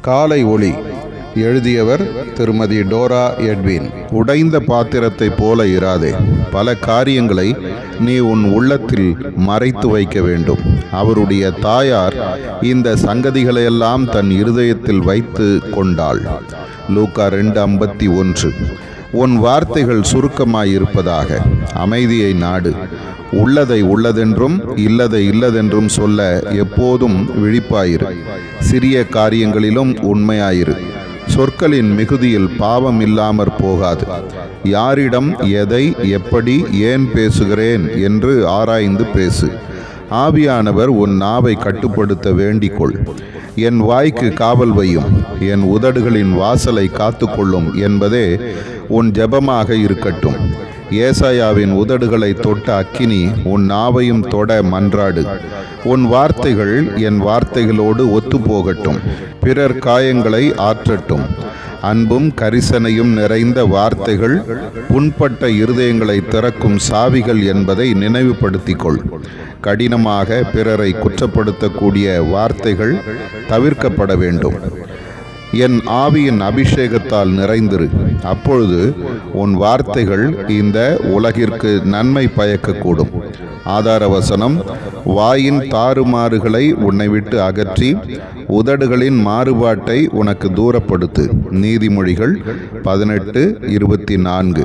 காலை ஒளி. எழுதியவர் திருமதி டோரா எட்வின். உடைந்த பாத்திரத்தைப் போல இராதே. பல காரியங்களை நீ உன் உள்ளத்தில் மறைத்து வைக்க வேண்டும். அவருடைய தாயார் இந்த சங்கதிகளையெல்லாம் தன் இருதயத்தில் வைத்து கொண்டாள். லூக்கா 2:51. உன் வார்த்தைகள் சுருக்கமாயிருப்பதாக. அமைதியை நாடு. உள்ளதை உள்ளதென்றும் இல்லதை இல்லதென்றும் சொல்ல எப்போதும் விழிப்பாயிரு. சிறிய காரியங்களிலும் உண்மையாயிரு. சொற்களின் மிகுதியில் பாவம் இல்லாமற் போகாது. யாரிடம் எதை எப்படி ஏன் பேசுகிறேன் என்று ஆராய்ந்து பேசு. ஆவியானவர் உன் நாவை கட்டுப்படுத்த வேண்டிக்கொள். என் வாய்க்கு காவல் வையும், என் உதடுகளின் வாசலை காத்து கொள்ளும் என்பதே உன் ஜெபமாக இருக்கட்டும். ஏசாயாவின் உதடுகளை தொட்ட அக்கினி உன் நாவையும் தொட மன்றாடு. உன் வார்த்தைகள் என் வார்த்தைகளோடு ஒத்துப்போகட்டும். பிறர் காயங்களை ஆற்றட்டும். அன்பும் கரிசனையும் நிறைந்த வார்த்தைகள் புண்பட்ட இருதயங்களை திறக்கும் சாவிகள் என்பதை நினைவுபடுத்திக்கொள். கடினமாக பிறரை குற்றப்படுத்தக்கூடிய வார்த்தைகள் தவிர்க்கப்பட வேண்டும். என் ஆவியின் அபிஷேகத்தால் நிறைந்திரு. அப்பொழுது உன் வார்த்தைகள் இந்த உலகிற்கு நன்மை பயக்கக்கூடும். ஆதார வசனம்: வாயின் தாறுமாறுகளை உன்னை விட்டு அகற்றி உதடுகளின் மாறுபாட்டை உனக்கு தூரப்படுத்து. நீதிமொழிகள் 18:24.